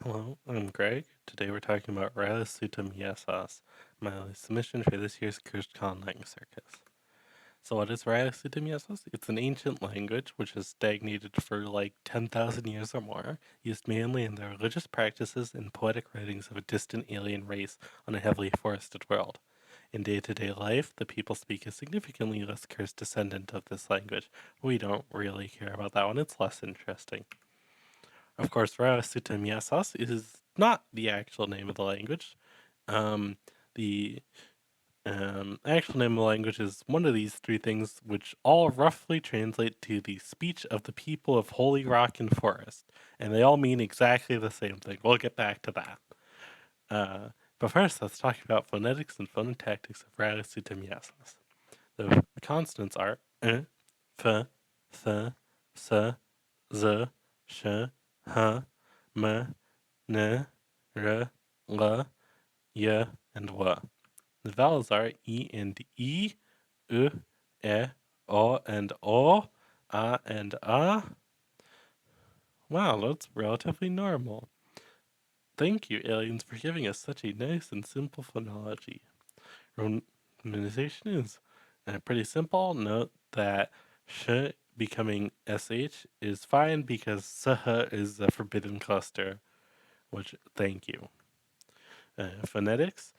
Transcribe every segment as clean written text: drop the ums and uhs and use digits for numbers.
Hello, I'm Greg. Today we're talking about rilesutom yesas, my submission for this year's Conlang Circus. So what is rilesutom yesas? It's an ancient language which has stagnated for like 10,000 years or more, used mainly in the religious practices and poetic writings of a distant alien race on a heavily forested world. In day-to-day life, the people speak a significantly less cursed descendant of this language. We don't really care about that one, it's less interesting. Of course, rilesutom yesas is not the actual name of the language. Um, the actual name of the language is one of these three things, which all roughly translate to the speech of the people of Holy Rock and Forest, and they all mean exactly the same thing. We'll get back to that. But first, let's talk about phonetics and phonotactics of rilesutom yesas. The consonants are f, th, s, z, sh, h, m, n, r, l, y, and w. The vowels are e and e, u, e, o and o, a and a. Wow, that's relatively normal. Thank you, aliens, for giving us such a nice and simple phonology. Romanization is pretty simple. Note that sh becoming sh is fine because sh is a forbidden cluster, which thank you. Phonetics,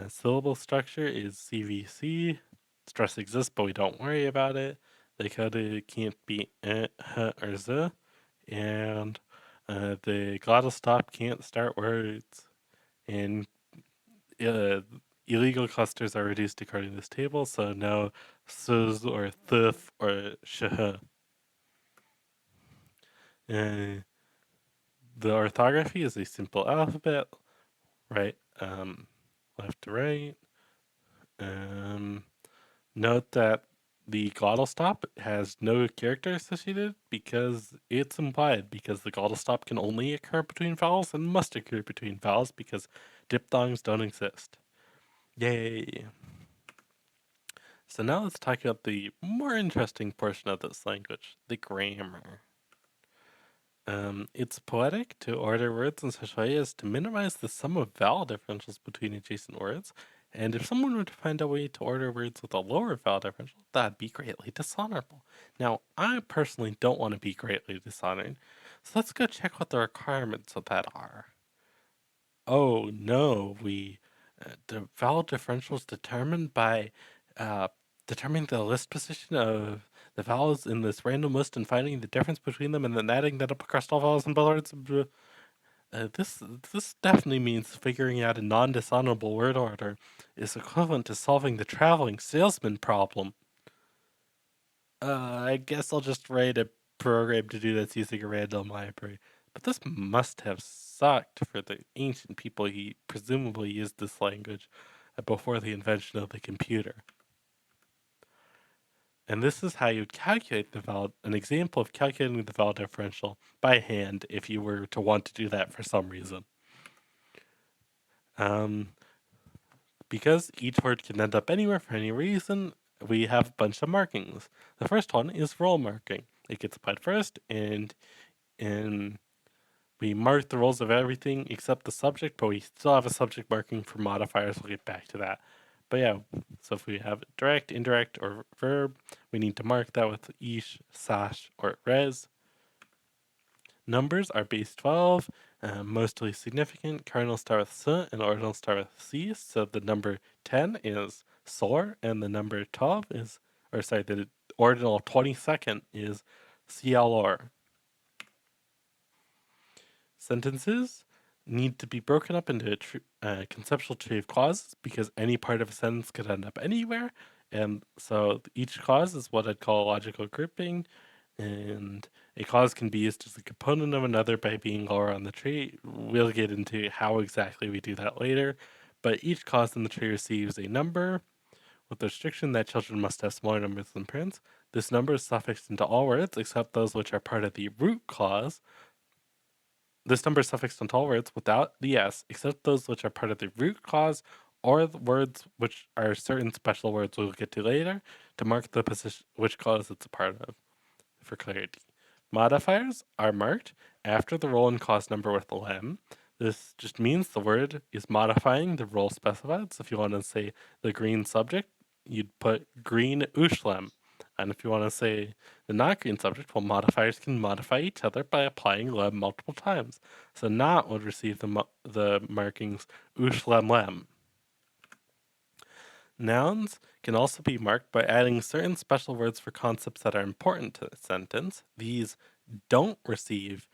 syllable structure is CVC. Stress exists, but we don't worry about it. The coda can't be h or z, and the glottal stop can't start words. And illegal clusters are reduced according to this table, so no sus or thuf or shh. Uh, the orthography is a simple alphabet, right? Left to right. Note that the glottal stop has no character associated because it's implied, because the glottal stop can only occur between vowels and must occur between vowels because diphthongs don't exist. Yay! So now let's talk about the more interesting portion of this language, the grammar. It's poetic to order words in such a way as to minimize the sum of vowel differentials between adjacent words, and if someone were to find a way to order words with a lower vowel differential, that'd be greatly dishonorable. Now, I personally don't want to be greatly dishonored, so let's go check what the requirements of that are. Oh no, the vowel differential is determined by determining the list position of the vowels in this random list and finding the difference between them and then adding that up across all vowels in both words. This definitely means figuring out a non-dishonorable word order is equivalent to solving the traveling salesman problem. I guess I'll just write a program to do this using a random library. But this must have sucked for the ancient people who presumably used this language before the invention of the computer. And this is how you'd calculate the vowel, an example of calculating the vowel differential by hand if you were to want to do that for some reason. Because each word can end up anywhere for any reason, we have a bunch of markings. The first one is role marking. It gets applied first, and we mark the roles of everything except the subject, but we still have a subject marking for modifiers. We'll get back to that. But yeah, so if we have direct, indirect, or verb, we need to mark that with ish, sash, or res. Numbers are base 12, mostly significant. Cardinals start with S and ordinals start with C. So the number 10 is SOR, and the number 12 is, the ordinal 22nd is CLR. Sentences need to be broken up into a conceptual tree of clauses because any part of a sentence could end up anywhere. And so each clause is what I'd call a logical grouping. And a clause can be used as a component of another by being lower on the tree. We'll get into how exactly we do that later. But each clause in the tree receives a number with the restriction that children must have smaller numbers than parents. This number is suffixed into all words except those which are part of the root clause. This number is suffixed into all words without the s, except those which are part of the root clause or the words which are certain special words we'll get to later to mark the position which clause it's a part of, for clarity. Modifiers are marked after the role and clause number with lem. This just means the word is modifying the role specified. So if you want to say the green subject, you'd put green ushlem. And if you want to say the not green subject, well, modifiers can modify each other by applying lem multiple times. So not would receive the markings ushlem lem. Nouns can also be marked by adding certain special words for concepts that are important to the sentence. These don't receive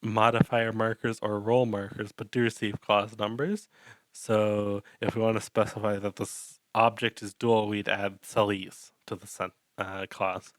modifier markers or role markers, but do receive clause numbers. So if we want to specify that this object is dual, we'd add celis to the clause.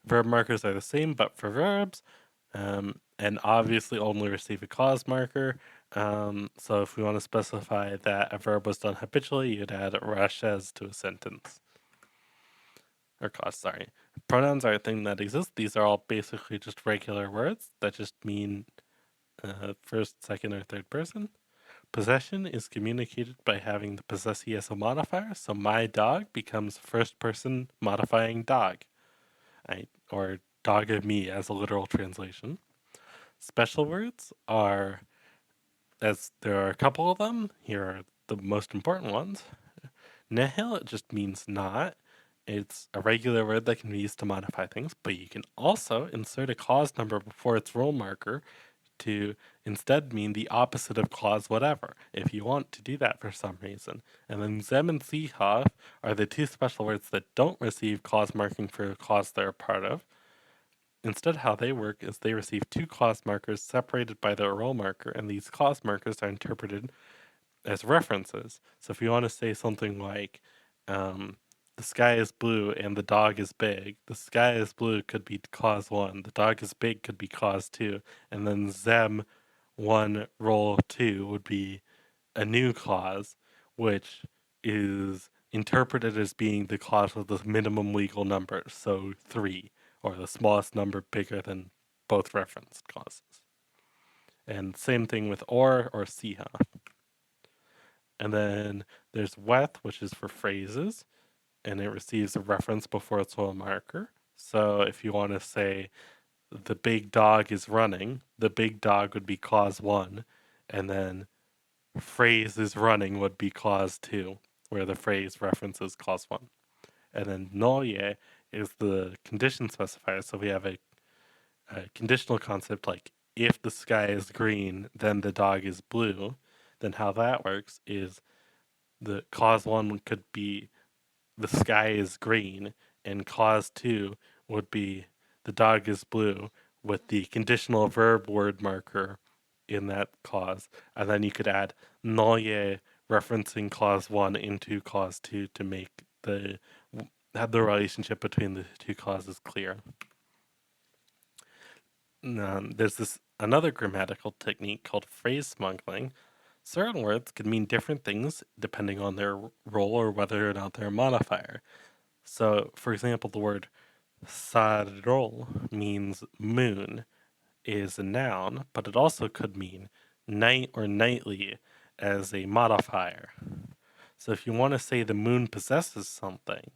Verb markers are the same, but for verbs, and obviously only receive a clause marker. So if we want to specify that a verb was done habitually, you'd add rashes to a sentence. Or clause, sorry. Pronouns are a thing that exists. These are all basically just regular words that just mean first, second, or third person. Possession is communicated by having the possessee as a modifier, so my dog becomes first person modifying dog, right? Or dog of me as a literal translation. Special words are, as there are a couple of them, here are the most important ones. Nihil, it just means not. It's a regular word that can be used to modify things, but you can also insert a clause number before its role marker to instead mean the opposite of clause whatever, if you want to do that for some reason. And then zem and sihav are the two special words that don't receive clause marking for a clause they're a part of. Instead, how they work is they receive two clause markers separated by their role marker, and these clause markers are interpreted as references. So if you want to say something like, the sky is blue and the dog is big, the sky is blue could be clause 1, the dog is big could be clause 2, and then zem 1 role 2 would be a new clause, which is interpreted as being the clause with the minimum legal number, so 3, or the smallest number bigger than both referenced clauses. And same thing with or siha. And then there's weth, which is for phrases, and it receives a reference before its role marker. So if you want to say the big dog is running, the big dog would be clause 1, and then phrase is running would be clause 2, where the phrase references clause 1. And then noye is the condition specifier. So we have a conditional concept like if the sky is green, then the dog is blue. Then how that works is the clause 1 could be the sky is green, and clause 2 would be the dog is blue with the conditional verb word marker in that clause. And then you could add noye referencing clause 1 into clause 2 to make have the relationship between the two clauses clear. There's another grammatical technique called phrase smuggling. Certain words can mean different things depending on their role or whether or not they're a modifier. So, for example, the word sarol means moon is a noun, but it also could mean night or nightly as a modifier. So if you want to say the moon possesses something,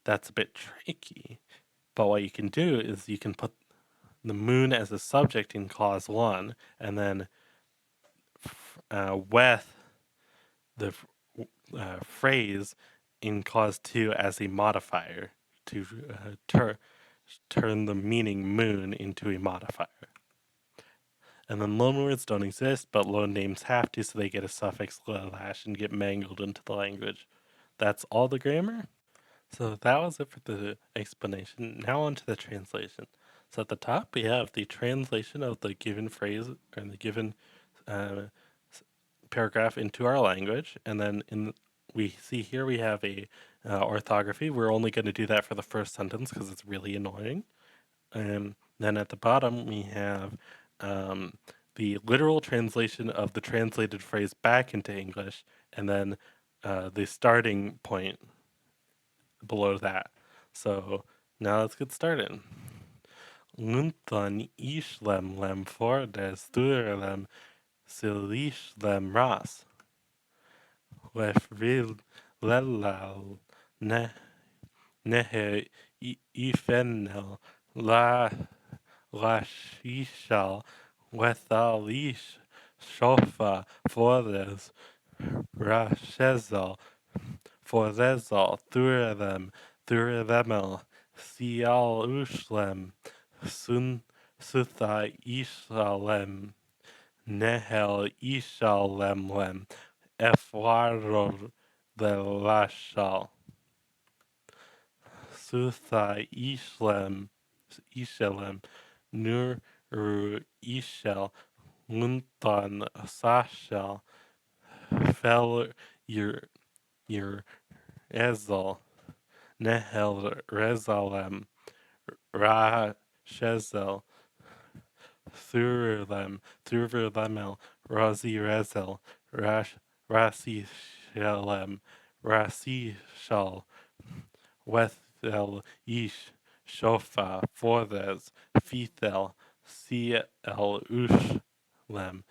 that's a bit tricky. But what you can do is you can put the moon as a subject in clause 1, and then with the phrase in clause 2 as a modifier to turn the meaning moon into a modifier. And then loanwords don't exist, but loan names have to, so they get a suffix lash and get mangled into the language. That's all the grammar. So that was it for the explanation. Now on to the translation. So at the top we have the translation of the given phrase or the given paragraph into our language, and then we see here we have a orthography. We're only going to do that for the first sentence because it's really annoying. And then at the bottom we have the literal translation of the translated phrase back into English, and then the starting point below that. So now let's get started. Luntan ishlem lem for des sturlem silishlem ras. Lefril lelal nehe ifenel la shishal wethalish Shofa, Flores, Rashezel, Forezal, Thuredemel, Sial Ushlem, Sutha Ishalem, Nehel Ishalemlem, Efwaror the Lashal, Sutha Ishalem, Nur Ishel, Luntan Sashel, Fel your Ezel, Nehel Rezalem, Ra Shezel, Thurlemel, Razi Rezel, Rasi Shelem, Rasi Shal, Wethel Ish, Shofa, Forez, Fithel, CL Ushlem,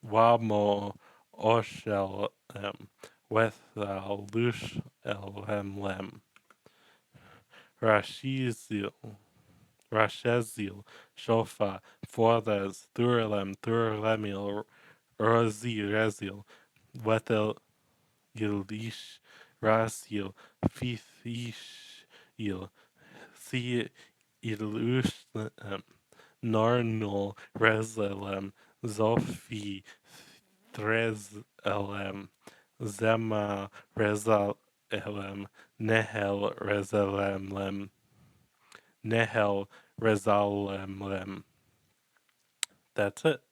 Wamo Oshelem, Wethel Lushelem, Rashizil, Rashezil, Shofa, Forez, Thurlemil, Rozi Rezil, Wethel Gildish, Rasil, Fithishil, Si Ilushlem, Narnul, Rezelem, Zophi, Threzelem, Zema, Rezalem, Nehel, Rezelemlem, Nehel, Rezalemlem. That's it.